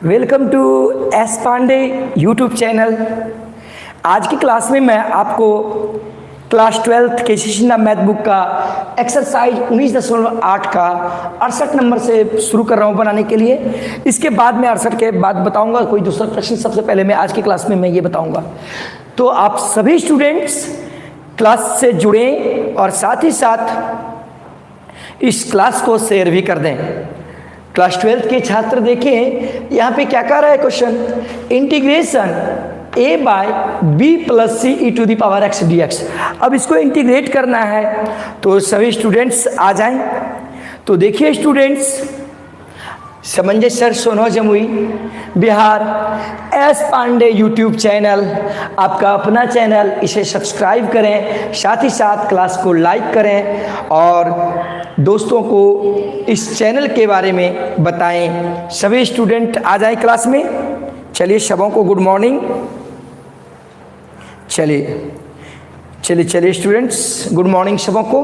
Welcome to S Pandey YouTube channel. आज की class में मैं आपको क्लास 12th के शिशिना मैथ बुक का एक्सरसाइज 19.8 का 68 नंबर से शुरू कर रहा हूँ बनाने के लिए। इसके बाद मैं 68 के बाद बताऊँगा कोई दूसरा प्रश्न। सबसे पहले मैं आज की क्लास में मैं ये बताऊँगा, तो आप सभी स्टूडेंट्स क्लास से जुड़ें और साथ ही साथ इस क्लास को शेयर भी कर दें। क्लास 12th के छात्र देखें यहाँ पे क्या कह रहा है question, integration a by b plus c e to the power x d x. अब इसको इंटीग्रेट करना है, तो सभी स्टूडेंट्स आ जाएं। तो देखिए स्टूडेंट्स, समंजस sir, Sono Jamui, Bihar, S Pandey YouTube channel आपका अपना चैनल, इसे सब्सक्राइब करें, साथ ही साथ क्लास को लाइक करें और दोस्तों को इस चैनल के बारे में बताएं। सभी स्टूडेंट आ जाएं क्लास में। चलिए सबों को गुड मॉर्निंग। चलिए स्टूडेंट्स, गुड मॉर्निंग सबों को।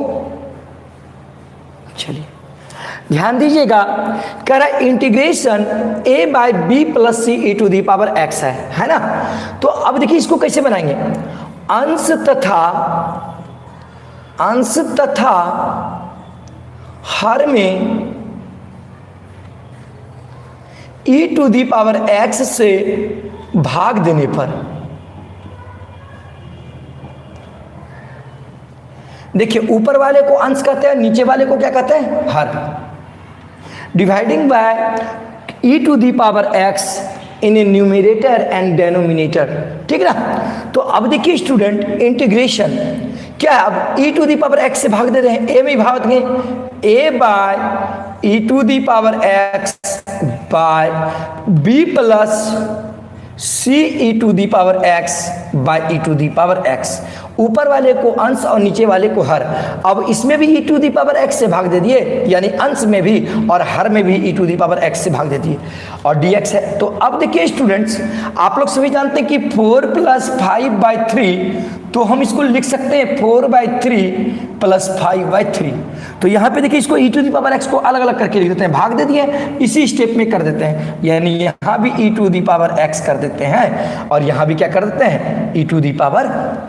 चलिए ध्यान दीजिएगा, कह रहा है integration a by b plus c e to the power x है ना। तो अब देखिए इसको कैसे बनाएंगे, अंश तथा हर में ई टू दी पावर एक्स से भाग देने पर, देखिए ऊपर वाले को अंश कहते हैं, नीचे वाले को क्या कहते हैं, हर। Dividing by e to the power x in a numerator and denominator, ठीक है ना। तो अब देखिए स्टूडेंट, इंटीग्रेशन क्या है, अब e to the power x से भाग दे रहे हैं, ए में भाग देंगे, a by e to the power x by b plus c e to the power x by e to the power x. ऊपर वाले को अंश और नीचे वाले को हर। अब इसमें भी ई टू दी पावर एक्स से भाग दे दिए, यानी अंश में भी और हर में भी ई टू दी पावर एक्स से भाग दे दिए और dx है। तो अब देखिए स्टूडेंट्स, आप लोग सभी जानते हैं कि 4 + 5/3, तो हम इसको लिख सकते हैं 4/3 + 5/3। तो यहाँ पे देखिए इसको ई टू दी पावर एक्स को अलग अलग करके लिख देते हैं, भाग दे दिए, इसी स्टेप में कर देते हैं, यानी यहाँ भी ई टू दी पावर एक्स कर देते हैं और यहाँ भी क्या कर देते हैं, e to the power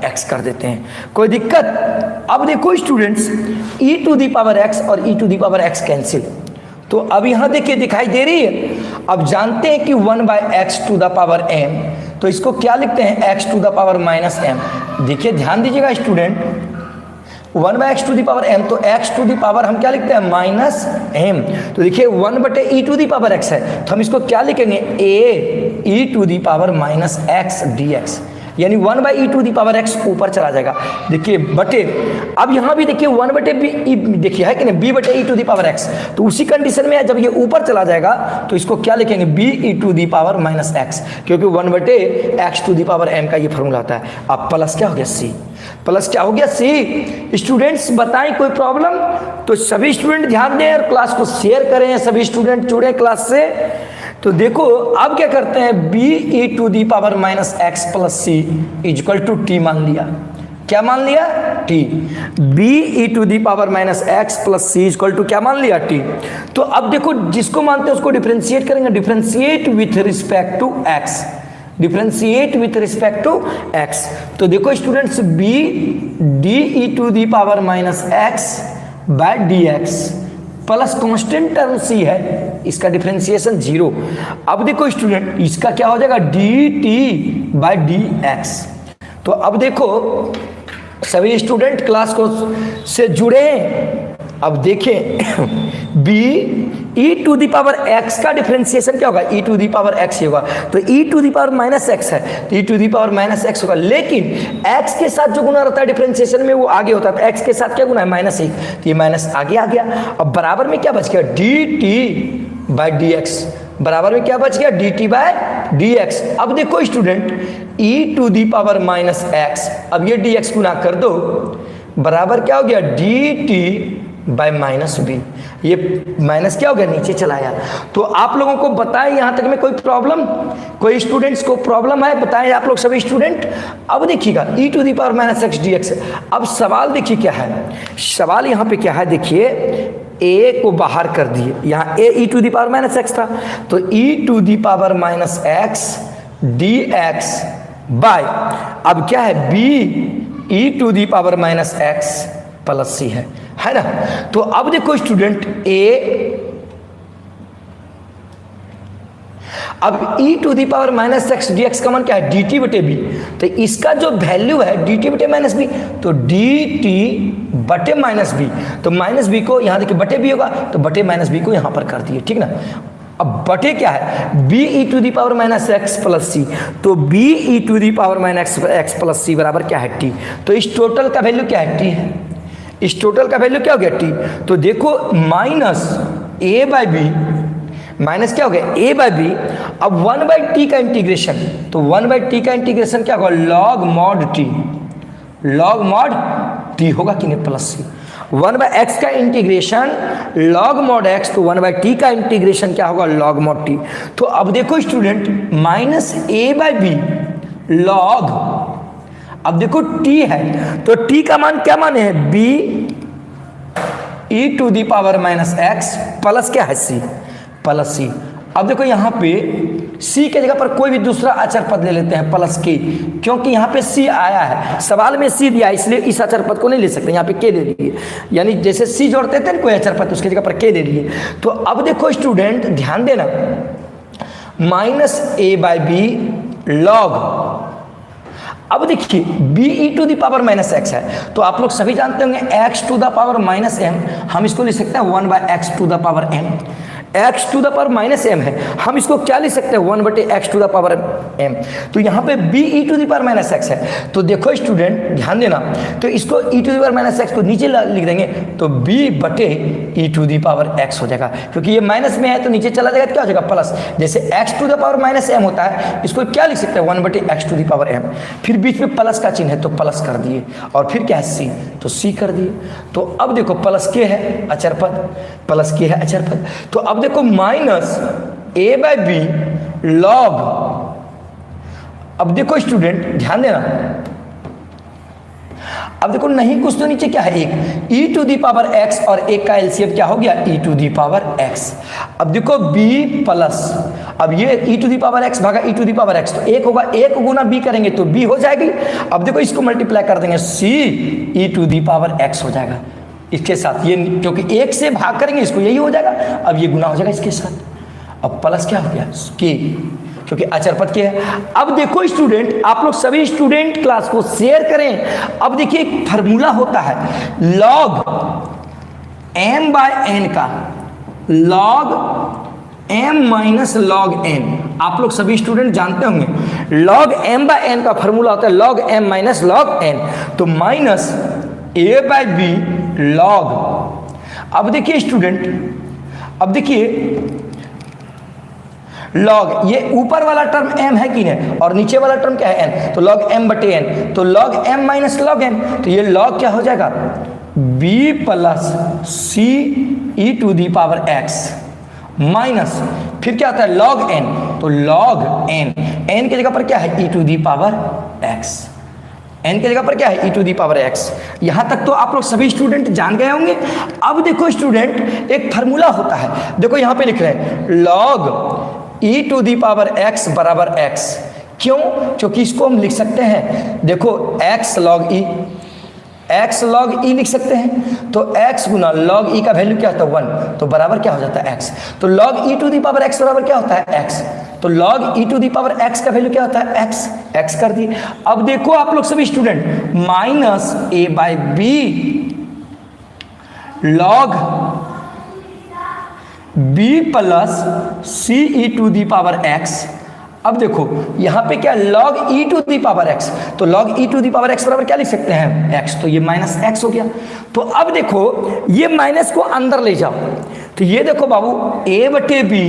x कर देते हैं। कोई दिक्कत। अब देखो students, e to the power x और e to the power x cancel, तो अब यहाँ देखिए दिखाई दे रही है। अब जानते हैं कि 1/x to the power m, तो इसको क्या लिखते हैं, x to the power -m। देखिए ध्यान दीजिएगा student, 1/x to the power m, तो x टू दी पावर हम क्या लिखते हैं, -m। तो देखिए 1/e to the power x है, तो हम इसको क्या लिखेंगे, a e to the power -x dx, यानी 1/e to the power x ऊपर चला जाएगा। देखिए बटे, अब यहाँ भी देखिए 1/b, देखिए है कि नहीं, b/e to the power x, तो उसी कंडीशन में जब ये ऊपर चला जाएगा तो इसको क्या लिखेंगे, b e to the power -x, क्योंकि 1/x to the power m का ये फॉर्मूला आता है। अब प्लस क्या हो गया, c, प्लस क्या हो गया, c। स्टूडेंट्स बताएं कोई प्रॉब्लम? तो सभी स्टूडेंट ध्यान दें और क्लास को शेयर करें, सभी स्टूडेंट जुड़े क्लास से। तो देखो अब क्या करते हैं, b e to the power -x + c = t मान लिया। क्या मान लिया, t। b e to the power -x + c = क्या मान लिया, t। तो अब देखो जिसको मानते हैं उसको डिफरेंशिएट करेंगे, differentiate with respect to x, differentiate with respect to x। तो देखो students, b d e to the power -x by dx plus constant term c है, इसका डिफरेंशिएशन 0। अब देखो स्टूडेंट, इसका क्या हो जाएगा, dt बाय dx। तो अब देखो सभी स्टूडेंट क्लास को से जुड़े। अब देखें b e to the power x का डिफरेंशिएशन क्या होगा, e to the power x ही होगा, तो e to the power -x है, तो e to the power -x होगा, लेकिन x के साथ जो गुना रहता है डिफरेंशिएशन में वो आगे होता है, तो x के साथ क्या गुना है, -1, तो ये माइनस आगे आ गया। अब बराबर में क्या बच गया, dt बाय dx, बराबर में क्या बच गया, dt बाय dx। अब देखो student, e to the power -x, अब ये dx गुना कर दो, बराबर क्या हो गया, dt बाय -b, ये माइनस क्या हो गया, नीचे चलाया। तो आप लोगों को बताएं यहाँ तक में कोई प्रॉब्लम, कोई स्टूडेंट्स को प्रॉब्लम है, बताएं आप लोग सभी स्टूडेंट। अब देखिएगा e to the power -x dx। अब सवाल देखिए क्या है, सवाल यहाँ पे क्या है, देखिए ए को बाहर कर दिए, यहाँ a e to the power minus x था, तो e to the power minus x d x by, अब क्या है, b e to the power minus x plus c है ना। तो अब देखो स्टूडेंट, ए अब e to the power minus x d x का मान क्या है, डी टी बटे बी, तो इसका जो वैल्यू है डी टी बटे माइनस बी, तो डी टी बटे माइनस बी, तो माइनस बी को यहाँ देखिए बटे बी होगा, तो बटे माइनस बी को यहाँ पर कर दिए, ठीक ना। अब बटे क्या है, b e to the power minus x plus c, तो b e to the power minus x plus c बराबर क्या है, टी। तो इस टोटल का वैल्यू क्या है, टी है, इस टोटल का वैल्यू क्या हो गया, टी। तो देखो minus a by b, minus क्या हो गया, ए बाई बी, अब 1 बाई टी का इंटीग्रेशन, तो 1 बाई टी का इंटीग्रेशन क्या होगा, log mod T, log mod T होगा कि नहीं, प्लस सी। 1 बाई एक्स का इंटीग्रेशन लॉग मॉड एक्स, तो 1 बाई टी का इंटीग्रेशन क्या होगा, लॉग मॉड टी। तो अब देखो student, minus a by b log, अब देखो टी है, तो टी का मान क्या माने है, b e to the power minus x plus क्या है, सी, प्लस सी। अब देखो यहाँ पे c के जगह पर कोई भी दूसरा अचर पद ले लेते हैं, प्लस के, क्योंकि यहाँ पे c आया है, सवाल में c दिया, इसलिए इस अचर पद को नहीं ले सकते, यहाँ पे k ले लिए, यानी जैसे c जोड़ते थे ना कोई अचर पद, उसके जगह पर k ले लिए। तो अब देखो स्टूडेंट ध्यान देना, minus a by b log, अब देखिए b E to the power minus x है, तो आप लोग सभी जानते होंगे x to the power minus m, हम इसको लिख सकते हैं 1 by x to the power m, x to the power minus m है, हम इसको क्या लिख सकते हैं, 1 बटे x to the power m। तो यहाँ पे b E to the power minus x है, तो देखो स्टूडेंट ध्यान देना, तो इसको e to the power minus x को नीचे लिख देंगे, तो b बटे e to the power x हो जाएगा, क्योंकि ये माइनस में है तो नीचे चला जाएगा, तो क्या हो जाएगा, प्लस। जैसे x to the power minus m होता है, इसको क्या लिख सकते हैं, 1 बटे x to the power m, फिर बीच में प्लस का चिन्ह है तो प्लस कर दिए, और फिर क्या है c, तो c कर दिए। तो अब देखो प्लस के है अचर पद, प्लस के है अचर पद, तो अब देखो minus a by b log, अब देखो स्टूडेंट ध्यान देना, अब देखो नहीं कुछ तो नीचे क्या है, एक e to the power x और एक का एलसीएम क्या हो गया, e to the power x। अब देखो b प्लस, अब ये e to the power x भागा e to the power x, तो एक होगा, एक गुना b करेंगे तो b हो जाएगी। अब देखो इसको मल्टीप्लाई कर देंगे, c e to the power x हो जाएगा इसके साथ, ये क्योंकि एक से भाग करेंगे इसको, यही हो जाएगा, अब ये गुना हो जाएगा इसके साथ। अब प्लस क्या हो गया, के, क्योंकि अचर पद के है। अब देखो स्टूडेंट, आप लोग सभी स्टूडेंट क्लास को शेयर करें। अब देखिए एक फार्मूला होता है लॉग m बाय n का, log m minus log n, आप लोग सभी स्टूडेंट जानते होंगे, लॉग m बाय n का फार्मूला होता है log m minus log n, तो minus a by b log. अब देखिए स्टूडेंट, अब देखिए लॉग, ये ऊपर वाला टर्म m है कि नहीं, और नीचे वाला टर्म क्या है n, तो लॉग m बटे n, तो log m minus log n, तो ये लॉग क्या हो जाएगा, b plus c e to the power x minus, फिर क्या आता है लॉग n, तो लॉग n के जगह पर क्या है, e to the power x, n के जगह पर क्या है, e to the power x। यहां तक तो आप लोग सभी स्टूडेंट जान गए होंगे। अब देखो स्टूडेंट एक फार्मूला होता है, देखो यहां पे लिख रहे हैं log e to the power x बराबर x, क्यों, क्योंकि इसको हम लिख सकते हैं, देखो x log e, x log e लिख सकते हैं, तो x गुना log e का वैल्यू क्या होता है 1, तो बराबर क्या हो जाता है x, तो log e to the power x बराबर क्या होता है x, तो log e to the power x का वैल्यू क्या होता है x कर दिए। अब देखो आप लोग सभी student, minus a by b log b plus c e to the power x। अब देखो यहाँ पे क्या log e to the power x, तो log e to the power x बराबर क्या लिख सकते हैं x, तो ये माइनस x हो गया। तो अब देखो ये माइनस को अंदर ले जाओ, तो ये देखो बाबू a बटे b,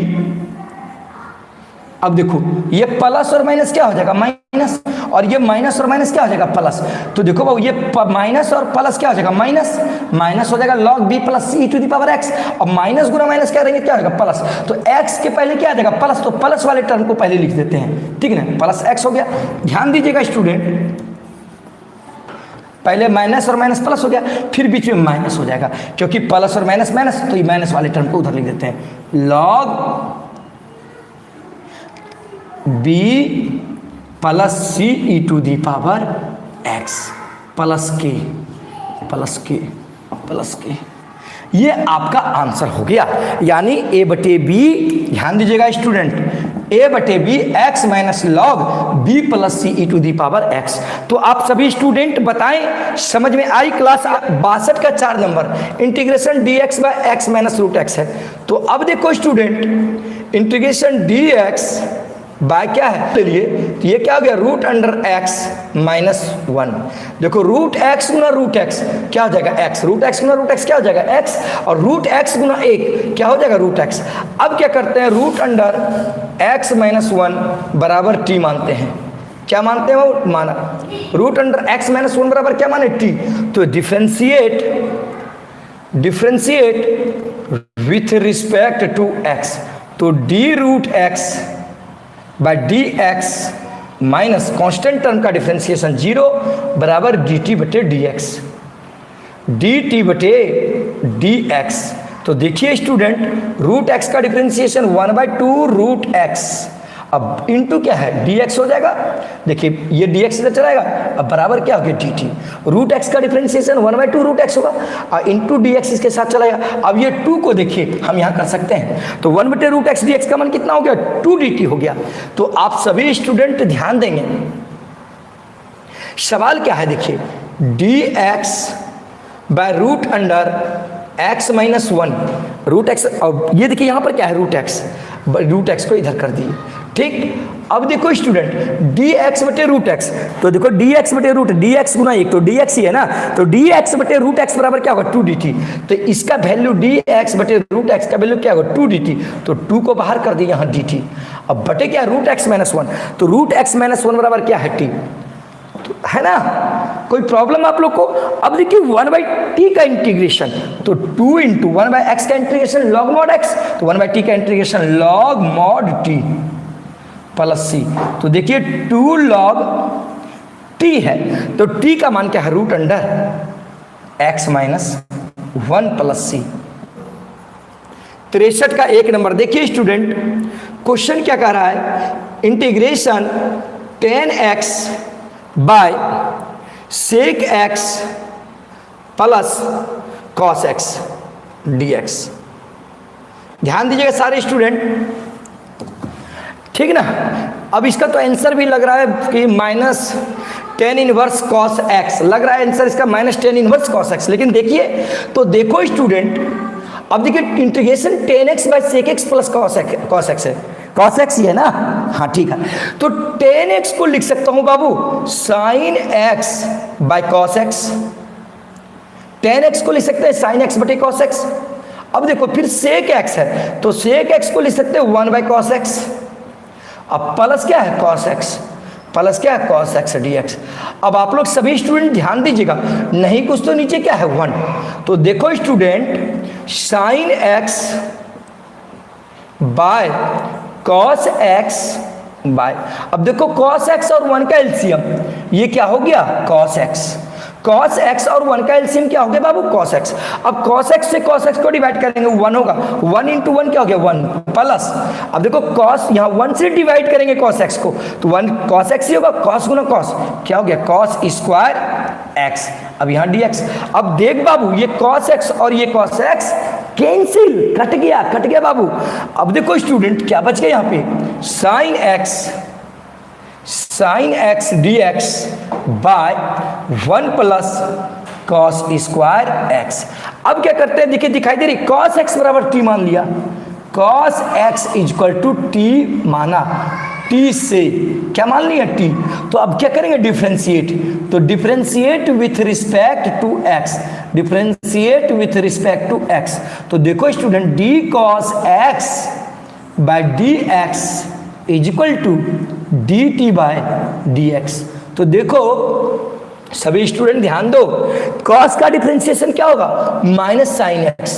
अब देखो ये प्लस और माइनस क्या हो जाएगा माइनस, और ये माइनस और माइनस क्या हो जाएगा प्लस, तो देखो बाबू ये माइनस और प्लस क्या हो जाएगा माइनस हो जाएगा log b plus e to the power x, और माइनस गुना माइनस क्या रहेंगे क्या हो जाएगा प्लस, तो x के पहले क्या आ जाएगा प्लस, तो प्लस वाले टर्म को पहले लिख देते हैं, ठीक है ना, प्लस x हो गया। ध्यान दीजिएगा स्टूडेंट, पहले माइनस और माइनस प्लस हो गया, फिर बीच में माइनस हो जाएगा, क्योंकि प्लस और माइनस माइनस, तो ये माइनस वाले टर्म को उधर लिख देते हैं। log b plus c e to the power x plus के प्लस के प्लस के, ये आपका आंसर हो गया। यानी a बटे बी, ध्यान दीजिएगा स्टूडेंट, a बटे b x minus log b plus c e to the power x। तो आप सभी स्टूडेंट बताएं, समझ में आई क्लास? 62 का 4 number integration dx by x minus root x है। तो अब देखो स्टूडेंट, इंटीग्रेशन dx बाय क्या है, चलिए तो ये क्या हो गया, रूट अंडर x माइनस 1। देखो रूट x गुना रूट x क्या हो जाएगा x, रूट x गुना रूट x क्या हो जाएगा x, और रूट x गुना 1 क्या हो जाएगा रूट x। अब क्या करते हैं, रूट अंडर x माइनस 1 बराबर t मानते हैं। क्या मानते हैं, वो माना रूट अंडर x माइनस 1 बराबर क्या माने t। तो differentiate with respect to x, तो d root x by d x minus constant term का डिफ्रेंसिएशन 0 बराबर डी टी बटे डी एक्स, डी टी बटे डी एक्स। तो देखिए स्टूडेंट, रूट एक्स का डिफ्रेंसिएशन 1/2 रूट एक्स, अब इनटू क्या है डी एक्स हो जाएगा। देखिए ये डी एक्स इधर चलाएगा, अब बराबर क्या हो गया डी टी, रूट एक्स का डिफ्रेंसिएशन 1/2 रूट एक्स होगा और इंटू डी एक्स इसके साथ चलाएगा। अब ये 2 को देखिए हम यहाँ कर सकते हैं, तो 1 रूट एक्स डी एक्स का मान कितना हो गया, 2 डी टी हो गया। तो आप सभी स्टूडेंट ध्यान देंगे, सवाल क्या है देखिए, d x by root under x minus 1 root x, और ये देखिए यहाँ पर क्या है रूट एक्स को इधर कर दिए, ठीक। अब देखो स्टूडेंट, डी एक्स बटे रूट एक्स, तो देखो डी एक्स बटे रूट, डी एक्स गुना 1 तो डी एक्स ही है ना, तो डी एक्स बटे रूट एक्स बराबर क्या होगा 2 डी टी। तो इसका वैल्यू डी एक्स बटे रूट एक्स का वैल्यू क्या होगा 2 डी टी, तो 2 को बाहर कर दिए यहाँ डी टी। अब बटे क्या रूट एक्स माइनस 1, तो रूट एक्स माइनस 1 बराबर क्या है टी, तो है ना, कोई प्रॉब्लम आप लोग को। अब देखिए 1/t का इंटीग्रेशन, तो 2 इंटू 1/x का इंटीग्रेशन लॉग मॉड x, तो 1/t का integration log mod t plus c. तो देखिए 2 लॉग t है, तो t का मान क्या है root under x minus 1 plus c. 63 का 1 नंबर देखिए स्टूडेंट, क्वेश्चन क्या कह रहा है, integration 10x by sec x plus cos x dx। ध्यान दीजिएगा सारे स्टूडेंट, ठीक ना। अब इसका तो आंसर भी लग रहा है कि माइनस 10 इनवर्स कॉस x लग रहा है आंसर इसका, माइनस 10 इनवर्स कॉस x। लेकिन देखिए, तो देखो स्टूडेंट, अब देखिए integration 10x by sec x plus cos x है, कॉस x ही है ना, हाँ ठीक है। तो 10x को लिख सकता हूं बाबू sine x by cos x, 10x को लिख सकते हैं साइन x बटे कॉस x। अब देखो फिर सेक x है, तो सेक x को लिख सकते हैं 1 बाय कॉस x। अब प्लस क्या है कॉस x, प्लस क्या है कॉस x dx। अब आप लोग सभी स्टूडेंट ध्यान दीजिएगा, नहीं कुछ तो नीचे क्या है 1, तो देखो student sine x by cos x by, अब देखो cos x और 1 का एलसीएम ये क्या हो गया cos x, cos x और 1 का एलसीएम क्या हो गया बाबू cos x। अब cos x से cos x को डिवाइड करेंगे 1 होगा, 1 इंटू 1 क्या हो गया 1 प्लस, अब देखो cos यहाँ 1 से डिवाइड करेंगे cos x को, तो 1 cos x ही होगा, cos गुना cos क्या हो गया cos स्क्वायर x। अब यहाँ dx, अब देख बाबू ये cos x और ये cos x कैंसिल, कट गया बाबू। अब देखो स्टूडेंट क्या बच गया यहाँ पे sine x dx by 1 plus cos square x। अब क्या करते हैं देखिए, दिखाई दे रही cos x बराबर t मान लिया, cos x equal to t माना, t से क्या मान लिया t। तो अब क्या करेंगे डिफरेंशिएट, तो differentiate with respect to x, differentiate with respect to x। तो देखो student d cos x by dx is equal to dt by dx। तो देखो सभी स्टूडेंट ध्यान दो, cos का डिफरेंशिएशन क्या होगा माइनस साइन x,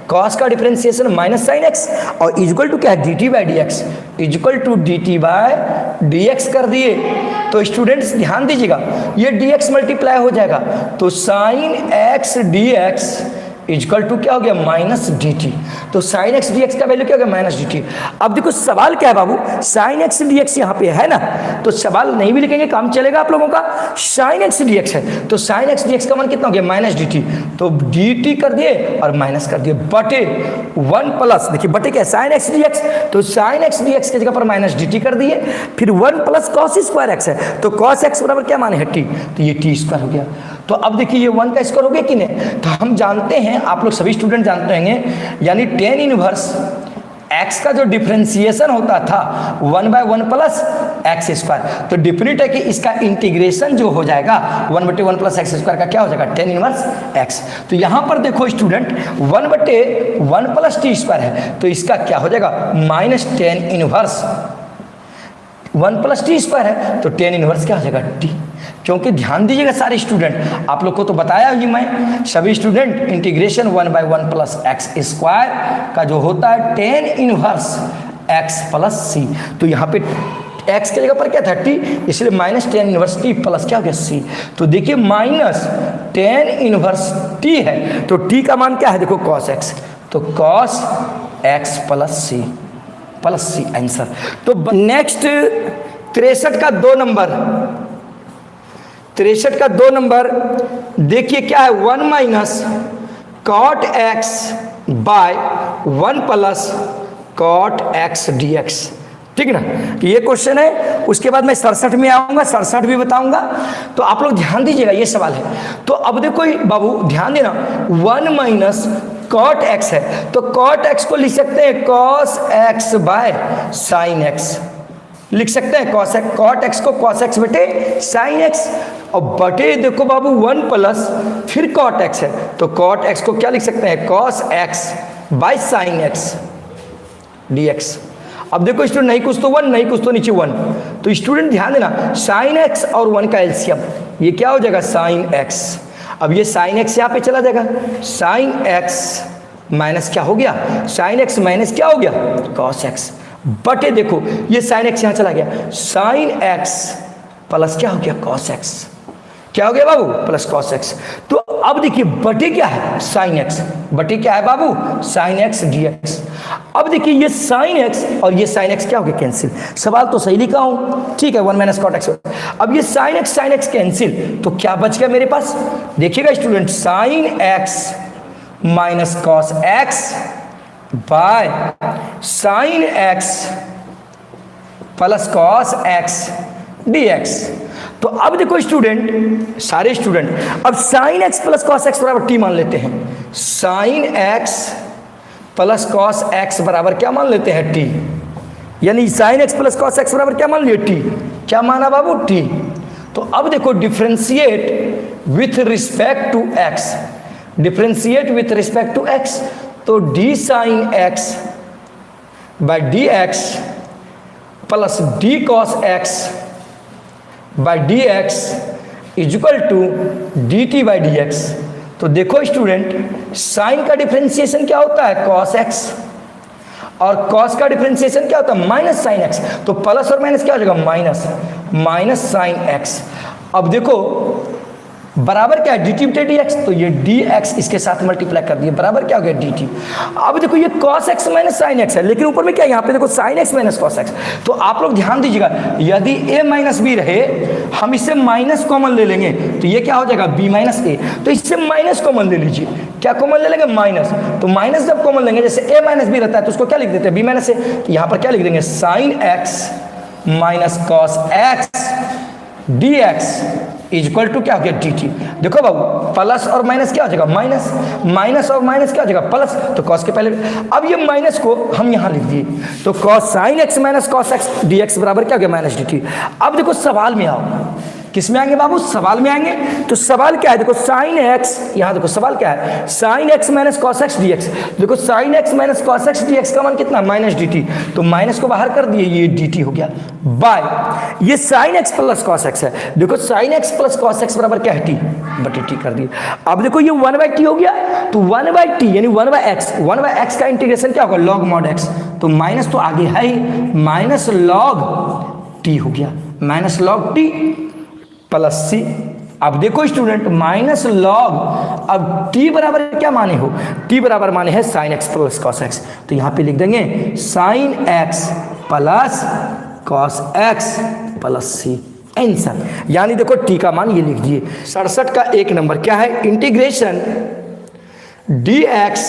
कॉस का डिफरेंशिएशन माइनस साइन एक्स और इक्वल टू क्या है d t by d x, equal to d t by d x कर दिए। तो स्टूडेंट्स ध्यान दीजिएगा, ये डी एक्स मल्टीप्लाई हो जाएगा तो sine x d x equal to क्या हो गया माइनस डी टी। तो साइन एक्स डी एक्स का वैल्यू क्या हो गया माइनस डी टी। अब देखो सवाल क्या है बाबू, साइन एक्स डी एक्स यहाँ पे है ना, तो सवाल नहीं भी लिखेंगे काम चलेगा आप लोगों का। साइन एक्स डी एक्स है तो साइन एक्स डी एक्स का मान कितना हो गया माइनस डी टी, तो डी टी कर दिए और माइनस कर दिए बटे 1 प्लस, देखिए बटे क्या साइन एक्स डी एक्स, तो साइन एक्स डी एक्स की जगह पर माइनस डी टी कर दिए, फिर 1 प्लस कॉस स्क्वायर एक्स है तो कॉस एक्स बराबर क्या मान है टी, तो ये टी स्क्वायर हो गया। तो अब देखिए ये 1 का स्क्वायर हो गया कि नहीं, तो हम जानते हैं, आप लोग सभी स्टूडेंट जानते होंगे, यानी टेन इनवर्स x का जो डिफरेंशिएशन होता था 1/1 प्लस एक्स स्क्वायर, तो डिफिनिट है कि इसका इंटीग्रेशन जो हो जाएगा 1/1 प्लस एक्स स्क्वायर का क्या हो जाएगा टेन इनवर्स x। तो यहाँ पर देखो स्टूडेंट 1/1 प्लस टी स्क्वायर है तो इसका क्या हो जाएगा minus tan inverse 1 plus T square है तो टेन इनवर्स क्या हो जाएगा टी। क्योंकि ध्यान दीजिएगा सारे स्टूडेंट, आप लोग को तो बताया ही मैं, सभी student integration 1/1 plus x square का जो होता है tan inverse x plus c, तो यहाँ पे x के जगह पर क्या था टी, इसलिए minus tan inverse T plus क्या हो गया सी। तो देखिए माइनस टेन इनवर्स टी है तो टी का मान क्या है देखो कॉस एक्स, तो cos x plus c answer. तो नेक्स्ट 63 का 2 नंबर, 63 का 2 नंबर देखिए क्या है 1 minus cot x by 1 plus cot x d x, ठीक है ना, ये क्वेश्चन है। उसके बाद मैं 67 में आऊंगा, 67 भी बताऊंगा, तो आप लोग ध्यान दीजिएगा ये सवाल है। तो अब देखो बाबू ध्यान देना, 1 माइनस कॉट एक्स है तो कॉट एक्स को लिख सकते हैं cos x by sine x, लिख सकते हैं कॉट एक्स को कॉस एक्स बटे साइन एक्स, और बटे देखो बाबू 1 प्लस फिर कॉट एक्स है तो कॉट एक्स को क्या लिख सकते हैं cos x by sine x d x. अब देखो स्टूडेंट नहीं कुछ तो 1 नहीं कुछ तो नीचे 1, तो स्टूडेंट ध्यान देना साइन एक्स और 1 का एलसीएम ये क्या हो जाएगा साइन एक्स। अब ये साइन एक्स यहाँ पे चला जाएगा, साइन एक्स माइनस क्या हो गया साइन एक्स माइनस क्या हो गया कॉस एक्स, बटे देखो ये साइन एक्स यहाँ चला गया साइन एक्स प्लस क्या हो गया कॉस एक्स, क्या हो गया बाबू प्लस कॉस एक्स। तो अब देखिए बटे क्या है साइन एक्स, बटे क्या है बाबू साइन एक्स डी एक्स। अब देखिए ये साइन एक्स और ये साइन एक्स क्या हो गया कैंसिल, सवाल तो सही लिखा हूं ठीक है 1 माइनस कॉट एक्स। अब ये साइन एक्स कैंसिल तो क्या बच गया मेरे पास, देखिएगा student sine x minus cos x by sine x plus cos x d x. तो अब देखो स्टूडेंट सारे स्टूडेंट अब sign x plus cos x बराबर टी मान लेते हैं, sign x plus cos x बराबर क्या मान लेते हैं टी, यानी sign x plus cos x बराबर क्या मान लिए टी, क्या माना बाबू टी। तो अब देखो differentiate with respect to x, differentiate with respect to x, तो d sine x by d x plus d cos x by d x equal to d t by d x. तो देखो student sine का differentiation क्या होता है cos x और cos का differentiation क्या होता है माइनस साइन एक्स, तो प्लस और माइनस क्या हो जाएगा माइनस साइन एक्स। अब देखो बराबर क्या है डी टी बटे डी एक्स, तो ये डी एक्स इसके साथ मल्टीप्लाई कर दिए बराबर क्या हो गया डी टी। अब देखो ये cos x minus sine x है, लेकिन ऊपर में क्या है यहाँ पे देखो sine x minus cos x. तो आप लोग ध्यान दीजिएगा यदि ए माइनस बी रहे हम इससे माइनस कॉमन ले लेंगे तो ये क्या हो जाएगा बी माइनस ए, तो इससे माइनस कॉमन ले लीजिए, क्या कॉमन ले लेंगे माइनस, तो माइनस जब कॉमन लेंगे जैसे ए माइनस बी रहता है तो उसको क्या लिख देते हैं बी माइनस ए, तो यहाँ पर क्या लिख देंगे sine x minus cos x d x equal to क्या हो गया डी टी। देखो बाबू प्लस और माइनस क्या हो जाएगा माइनस, माइनस और माइनस क्या हो जाएगा प्लस, तो कॉस के पहले अब ये माइनस को हम यहाँ लिख दिए तो cos sine x minus cos x d x बराबर क्या हो गया माइनस डी टी। अब देखो सवाल में आओ, किस में आएंगे बाबू, सवाल में आएंगे। तो सवाल क्या है, देखो साइन एक्स, यहां देखो सवाल क्या है, sine x minus cos x d x. देखो sine x minus cos x d x का मान कितना, माइनस डी टी, तो माइनस को बाहर कर दिए, ये डी टी हो गया, बाय ये sign x plus cos x है। देखो sine x plus cos x बराबर क्या है, टी बटे टी कर दिए। अब देखो ये 1/t हो गया, तो 1/t यानी 1/x का इंटीग्रेशन क्या होगा, लॉग मॉड एक्स, तो माइनस तो आगे है ही, माइनस लॉग टी हो गया, माइनस लॉग टी प्लस सी। अब देखो स्टूडेंट माइनस लॉग, अब t बराबर क्या माने हो, t बराबर माने है sine x plus cos x, तो यहां पे लिख देंगे sine x plus cos x plus c, answer. यानी देखो t का मान ये लिख दिए। 67 का 1 नंबर क्या है, integration dx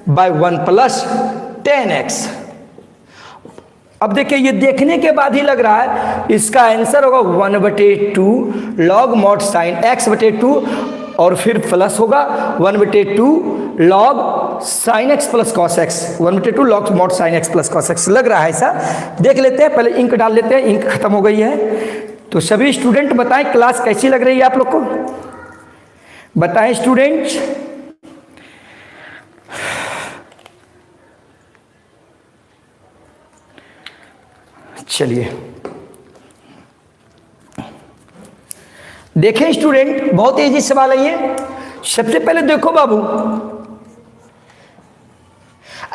by 1 plus 10x। अब देखिए ये देखने के बाद ही लग रहा है इसका आंसर होगा 1/2 लॉग मॉड साइन x बटे 2 और फिर प्लस होगा 1/2 log sign x plus cos x, 1/2 log mod sine x plus cos x लग रहा है ऐसा। देख लेते हैं, पहले इंक डाल लेते हैं, इंक खत्म हो गई है। तो सभी स्टूडेंट बताएं क्लास कैसी लग रही है आप लोग को, बताएं स्टूडेंट। चलिए देखें स्टूडेंट, बहुत इजी सवाल है ये। सबसे पहले देखो बाबू,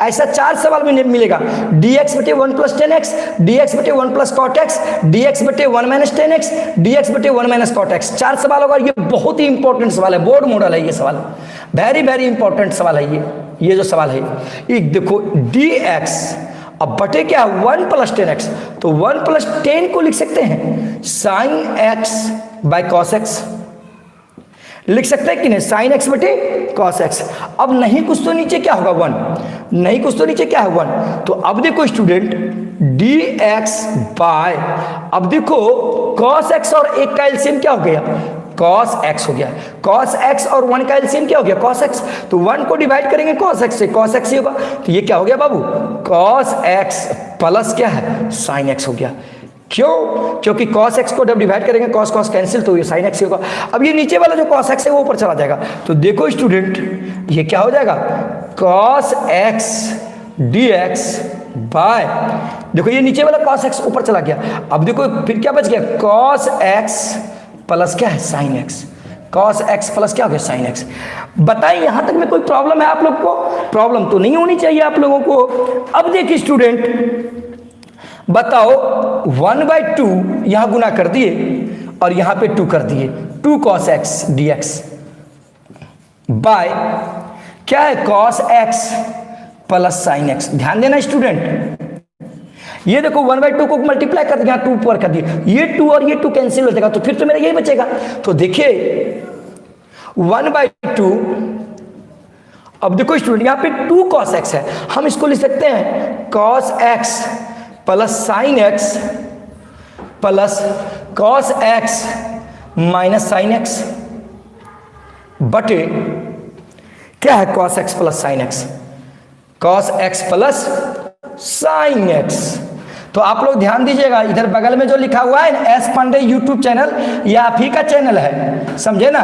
ऐसा 4 सवाल में मिलेगा, dx बटे 1 प्लस 10x, dx बटे 1 प्लस कॉट एक्स, dx बटे 1 माइनस 10x, dx बटे 1 माइनस कॉट एक्स। 4 सवाल होगा, ये बहुत ही इंपॉर्टेंट सवाल है, बोर्ड मॉडल है ये सवाल, वेरी वेरी इंपॉर्टेंट सवाल है ये जो सवाल है ये। देखो dx अब बटे क्या 1 प्लस 10x, तो 1 प्लस 10 को लिख सकते हैं sign x by cos x, लिख सकते हैं कि नहीं, साइन एक्स बटे कॉस एक्स। अब नहीं कुछ तो नीचे क्या होगा 1, नहीं कुछ तो नीचे क्या है 1। तो अब देखो स्टूडेंट dx बाय, अब देखो कॉस एक्स और 1 का एलसीएम क्या हो गया, cos x हो गया, cos x और 1 का एलसीएम क्या हो गया, cos x, तो 1 को डिवाइड करेंगे cos x से, cos x ही होगा, तो ये क्या हो गया बाबू, cos x प्लस क्या है sin x हो गया। क्यों, क्योंकि cos x को जब डिवाइड करेंगे cos cos कैंसिल, तो ये sin x ही होगा। अब ये नीचे वाला जो cos x है वो ऊपर चला जाएगा, तो देखो स्टूडेंट ये क्या हो जाएगा, cos x dx बाय, देखो ये नीचे वाला cos x ऊपर चला गया। अब देखो फिर क्या बच गया, cos x प्लस क्या है sine x, cos x plus क्या हो गया साइन एक्स। बताइए यहां तक में कोई प्रॉब्लम है आप लोग को, प्रॉब्लम तो नहीं होनी चाहिए आप लोगों को। अब देखिए स्टूडेंट बताओ 1/2 यहां गुना कर दिए और यहां पे 2 कर दिए, 2 cos x dx बाय क्या है cos x plus sine x. ध्यान देना स्टूडेंट, ये देखो 1/2 को मल्टीप्लाई कर दिया, 2 पर कर दिया, ये 2 और ये 2 कैंसिल हो जाएगा, तो फिर तो मेरा यही बचेगा। तो देखिए 1/2, अब देखो स्टूडेंट यहाँ पे 2 cos x है, हम इसको लिख सकते हैं cos x plus sine x plus cos x minus sine x बटे क्या है cos x plus sine x, cos x plus sine x. तो आप लोग ध्यान दीजिएगा, इधर बगल में जो लिखा हुआ है एस पांडे यूट्यूब चैनल, ये आप ही का चैनल है, समझे ना,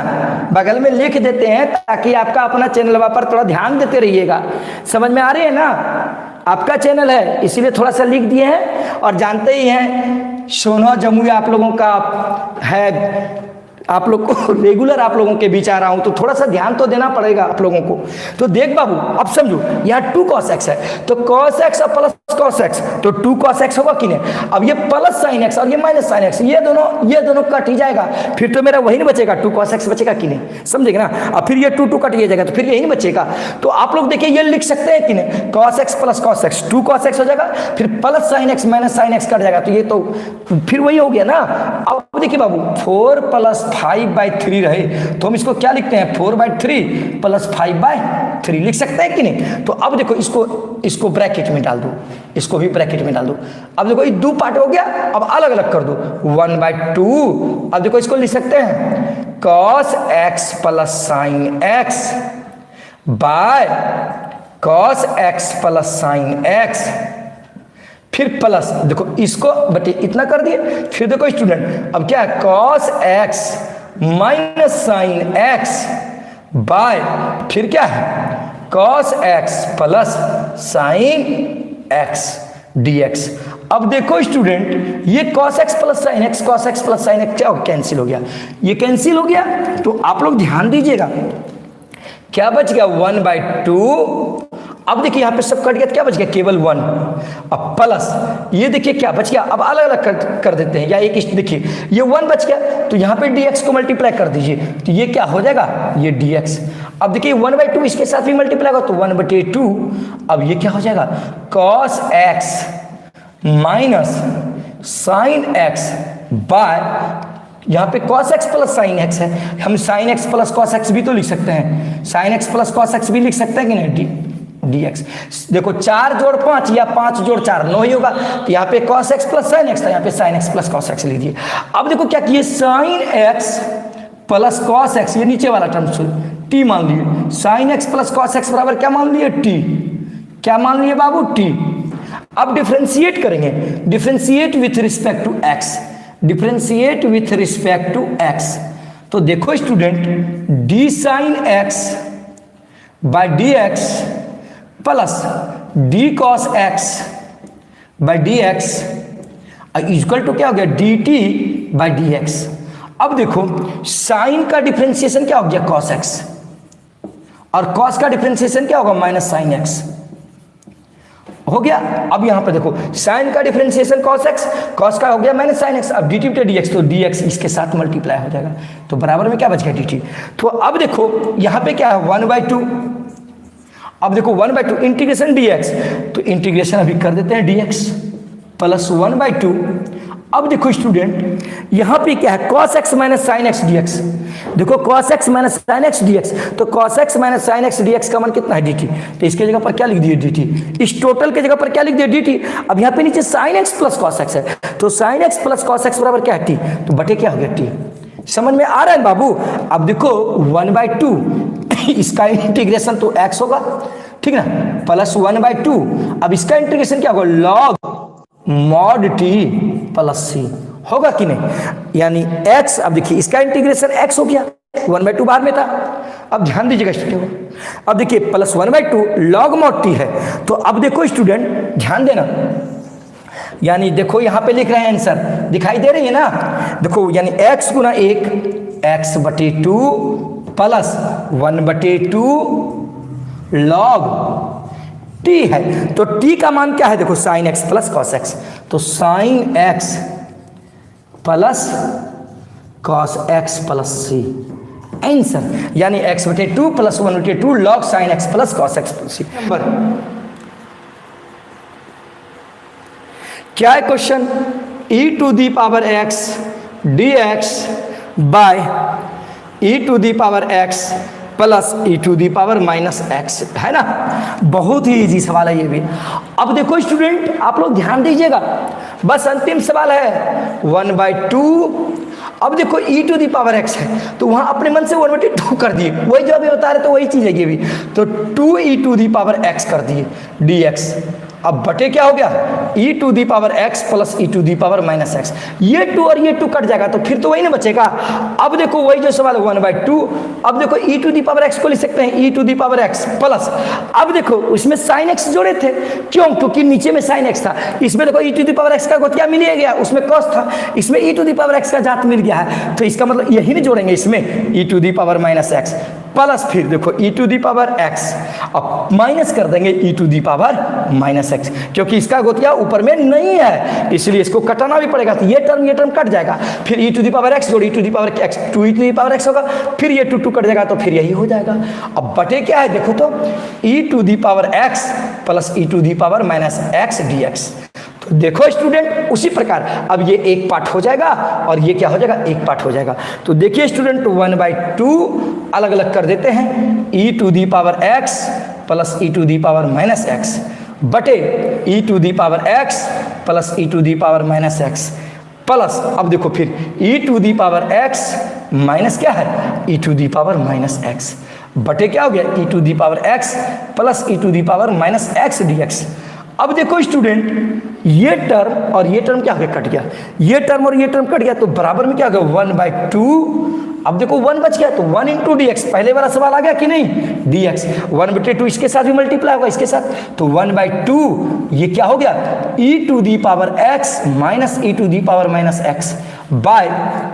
बगल में लिख देते हैं ताकि आपका अपना चैनल पर थोड़ा ध्यान देते रहिएगा। समझ में आ रही है ना, आपका चैनल है इसीलिए थोड़ा सा लिख दिए हैं। और जानते ही हैं सोना जमुई आप लोगों का है, आप लोग को रेगुलर आप लोगों के बीच आ रहा हूं, तो थोड़ा सा ध्यान तो देना पड़ेगा आप लोगों को। तो देख बाबू अब समझो, यहाँ 2 cos x है, तो cos x और प्लस cos x, तो 2 cos x होगा कि नहीं। अब ये प्लस साइन x और ये माइनस साइन x, ये दोनों कट ही जाएगा, फिर तो मेरा वही नहीं बचेगा, 2 cos x बचेगा कि नहीं, समझेगा ना। अब फिर ये 2 कट ही जाएगा, तो फिर यही नहीं बचेगा। तो आप लोग देखिए ये लिख सकते हैं कि नहीं, cos x plus cos x, 2 cos x हो जाएगा, फिर plus sine x minus sine x cut जाएगा, तो ये तो फिर वही हो गया ना। अब देखिए बाबू 4 प्लस 5/3 रहे, तो हम इसको क्या लिखते हैं 4/3 प्लस 5/3 लिख सकते हैं कि नहीं। तो अब देखो इसको ब्रैकेट में डाल दो, इसको भी ब्रैकेट में डाल दो। अब देखो ये 2 पार्ट हो गया, अब अलग अलग कर दो 1/2। अब देखो इसको लिख सकते हैं cos x plus sine x by cos x plus sine x, फिर प्लस, देखो इसको बटे इतना कर दिए, फिर देखो स्टूडेंट अब क्या है, cos x minus sine x by फिर क्या है, cos x plus sine x dx। अब देखो स्टूडेंट ये cos x plus sine x, cos x plus sine x क्या हो, कैंसिल हो गया, ये कैंसिल हो गया। तो आप लोग ध्यान दीजिएगा क्या बच गया 1/2। अब देखिए यहाँ पे सब कट गया, क्या बच गया, केवल 1। अब प्लस ये देखिए क्या बच गया, अब अलग अलग कर देते हैं, या एक देखिए ये 1 बच गया, तो यहाँ पे dx को मल्टीप्लाई कर दीजिए, तो ये क्या हो जाएगा, ये dx। अब देखिए 1/2 इसके साथ भी मल्टीप्लाई होगा तो 1/2। अब ये क्या हो जाएगा, cos x minus sine x by, यहाँ पे cos x plus sine x है, हम sine x plus cos x भी तो लिख सकते हैं, sine x plus cos x भी लिख सकते हैं कि नहीं, dx। देखो 4 जोड़ 5 या 5 जोड़ 4 9 ही होगा, तो यहाँ पे cos x plus sine x था, यहाँ पे sine x plus cos x लीजिए। अब देखो क्या किए, sine x plus cos x, ये नीचे वाला टर्म t मान लिए, sine x plus cos x बराबर क्या मान लिए, t। क्या मान लिए बाबू, t। अब डिफरेंशिएट करेंगे, differentiate with respect to x, differentiate with respect to x। तो देखो student d sine x by dx plus d cos x by dx equal to क्या हो गया, dt बाय dx। अब देखो साइन का डिफरेंशिएशन क्या हो गया, cos x, और cos का डिफरेंशिएशन क्या होगा, माइनस साइन x हो गया। अब यहां पे देखो साइन का डिफरेंशिएशन cos x, cos का हो गया माइनस साइन x, अब dt बटे dx, तो dx इसके साथ मल्टीप्लाई हो जाएगा, तो बराबर में क्या बच गया, dt। तो अब देखो यहां पे क्या है 1/2। अब देखो 1/2 इंटीग्रेशन dx, तो इंटीग्रेशन अभी कर देते हैं dx प्लस 1/2। अब देखो स्टूडेंट यहां पे क्या है, cos x minus sine x dx। देखो cos x minus sine x dx, तो cos x minus sine x dx का मान कितना है, dt। तो इसके जगह पर क्या लिख दिए, dt। इस टोटल के जगह पर क्या लिख दिए, dt। अब यहाँ पे नीचे sine x plus cos x है, तो sine x plus cos x बराबर क्या है, t। तो बटे क्या हो गया, t। समझ में आ रहा है बाबू। अब देखो 1/2 इसका इंटीग्रेशन तो x होगा, ठीक ना, प्लस 1/2। अब इसका इंटीग्रेशन क्या होगा, log mod t plus c होगा कि नहीं, यानी x। अब देखिए इसका इंटीग्रेशन x हो गया, 1/2 बाहर में था। अब ध्यान दीजिएगा स्टूडेंट, अब देखिए प्लस 1/2 लॉग मॉड t है, तो अब देखो स्टूडेंट ध्यान देना, यानी देखो यहां पे लिख रहे हैं आंसर, दिखाई दे रही है ना, देखो यानी x गुना 1 x/2 प्लस 1/2 लॉग t है, तो t का मान क्या है, देखो sine x plus cos x, तो sine x plus cos x plus c answer, यानी x/2 plus 1/2 log sine x plus cos x plus c। Number क्या है question, e to the power x dx by e to the power x plus e to the power minus x, है ना। बहुत ही easy सवाल है ये भी। अब देखो स्टूडेंट आप लोग ध्यान दीजिएगा, बस अंतिम सवाल है 1/2। अब देखो e to the power x है, तो वहां अपने मन से 1/2 कर दिए, वही जो अभी बता रहे तो वही चीज है ये भी, तो 2e to the power x कर दिए dx। अब बटे क्या हो गया, e to the power x plus e to the power minus x, ये 2 और ये 2 कट जाएगा, तो फिर तो वही ना बचेगा। अब देखो वही जो सवाल 1/2। अब देखो e to the power x को लिख सकते हैं e to the power x plus, अब देखो उसमें साइन x जोड़े थे, क्यों, क्योंकि नीचे में साइन x था, इसमें देखो e to the power x का गोतिया मिल गया, उसमें cos था, इसमें e to the power x का जात मिल गया है, तो इसका मतलब यही नहीं जोड़ेंगे इसमें e to the power minus x plus, फिर देखो e to the power x, अब माइनस कर देंगे e to the power minus x, क्योंकि इसका गोतिया ऊपर में नहीं है इसलिए इसको कटाना भी पड़ेगा, तो ये टर्म कट जाएगा, फिर e to the power x जोड़ e to the power x 2e to the power x होगा, फिर ये 2 कट जाएगा, तो फिर यही हो जाएगा। अब बटे क्या है, देखो तो e to the power x plus e to the power minus x dx। तो देखो स्टूडेंट उसी प्रकार अब ये एक पार्ट हो जाएगा और ये क्या हो जाएगा, एक पार्ट हो जाएगा। तो देखिए स्टूडेंट 1/2 अलग अलग कर देते हैं, e to the power x plus e to the power minus x बटे e to the power x plus e to the power minus x plus, अब देखो फिर e to the power x minus क्या है, e to the power minus x बटे क्या हो गया, e to the power x plus e to the power minus x dx। अब देखो स्टूडेंट, ये टर्म और ये टर्म क्या हो गया, कट गया, ये टर्म और ये टर्म कट गया, तो बराबर में क्या हो गया 1/2। अब देखो 1 बच गया तो 1 इंटू डी एक्स, पहले वाला सवाल आ गया कि नहीं, डी एक्स 1/2 इसके साथ भी मल्टीप्लाई होगा इसके साथ, तो 1/2 ये क्या हो गया e to the power x minus e to the power minus x by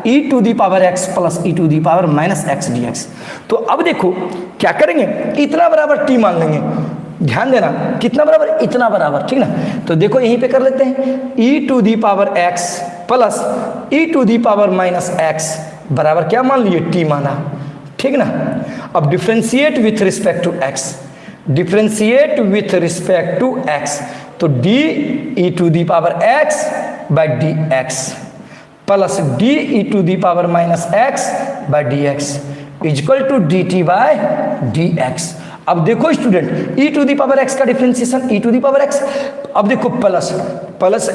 e to the power x plus e to the power minus x dx। तो अब देखो क्या करेंगे, इतना बराबर t मान लेंगे, ध्यान देना कितना बराबर, इतना बराबर, ठीक ना। तो देखो यहीं पे कर लेते हैं e to the power x plus e to the power minus x बराबर क्या मान लिए, t माना, ठीक ना। अब differentiate with respect to x, differentiate with respect to x, तो d e to the power x by d x plus d e to the power minus x by d x is equal to d t by d x. अब देखो student e to the power x का differentiation e to the power x, अब देखो plus plus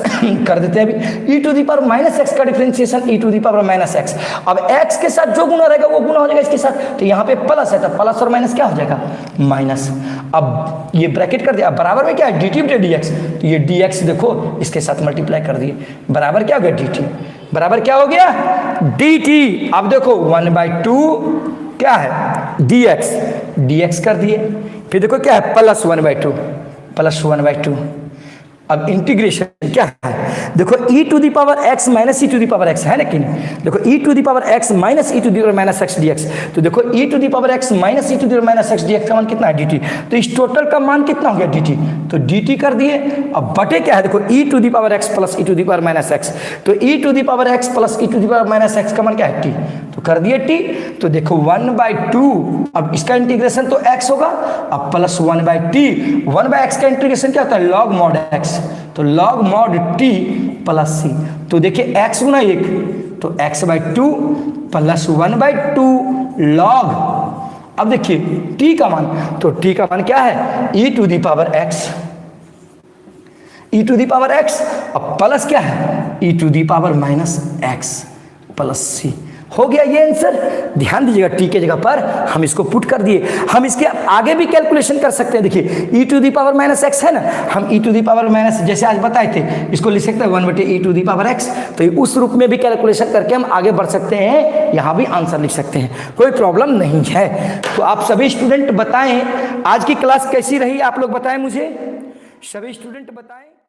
कर देते हैं अभी, e to the power minus x का differentiation e to the power minus x, अब x के साथ जो गुना रहेगा वो गुना हो जाएगा इसके साथ, तो यहाँ पे प्लस है तो प्लस और माइनस क्या हो जाएगा माइनस। अब ये ब्रैकेट कर दिया, बराबर में क्या है डी टी डी एक्स, तो ये डी एक्स देखो इसके साथ मल्टीप्लाई कर दिए, बराबर क्या हो गया डी टी, बराबर क्या हो गया डी टी। अब देखो 1/2 क्या है डी एक्स कर दिए, फिर देखो क्या है +1/2 +1/2। अब इंटीग्रेशन क्या है, देखो e to the power x minus e to the power x है ना कि नहीं, देखो e to the power x minus e to the power minus x dx, तो देखो e to the power x minus e to the power minus x dx का मान कितना है dt, तो इस टोटल का मान कितना हो गया dt, तो dt कर दिए। अब बटे क्या है, देखो e to the power x plus e to the power minus x, तो e to the power x plus e to the power minus x का मान क्या है t, तो कर दिए t। तो देखो 1/2, अब इसका इंटीग्रेशन तो x होगा, अब प्लस 1/x का इंटीग्रेशन क्या होता है लॉग मॉड x, तो log mod t plus c, तो देखिए x गुना 1 तो x/2 प्लस 1/2 log, अब देखिए t का मान, तो t का मान क्या है e to the power x, e to the power x, अब प्लस क्या है e to the power minus x plus c, हो गया ये आंसर। ध्यान दीजिएगा टी के जगह पर हम इसको पुट कर दिए, हम इसके आगे भी कैलकुलेशन कर सकते हैं। देखिए e to the power minus x है ना, हम e to the power minus जैसे आज बताए थे इसको लिख सकते हैं 1/e to the power x, तो उस रूप में भी कैलकुलेशन करके हम आगे बढ़ सकते हैं, यहाँ भी आंसर लिख सकते हैं, कोई प्रॉब्लम नहीं है। तो आप सभी स्टूडेंट बताएं आज की क्लास कैसी रही, आप लोग बताएं मुझे, सभी स्टूडेंट बताएं।